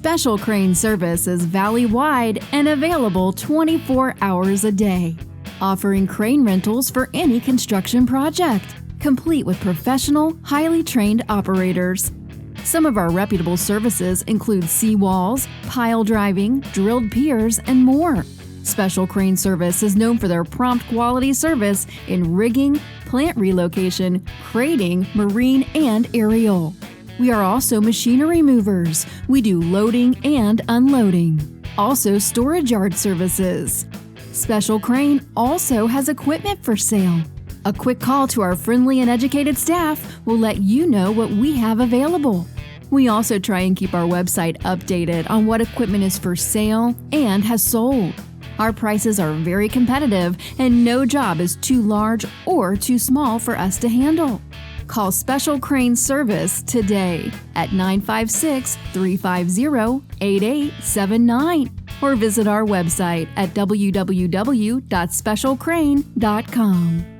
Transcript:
Special Crane Service is valley-wide and available 24 hours a day, offering crane rentals for any construction project, complete with professional, highly trained operators. Some of our reputable services include seawalls, pile driving, drilled piers, and more. Special Crane Service is known for their prompt quality service in rigging, plant relocation, crating, marine, and aerial. We are also machinery movers. We do loading and unloading. Also storage yard services. Special Crane also has equipment for sale. A quick call to our friendly and educated staff will let you know what we have available. We also try and keep our website updated on what equipment is for sale and has sold. Our prices are very competitive and no job is too large or too small for us to handle. Call Special Crane Service today at 956-350-8879 or visit our website at www.specialcrane.com.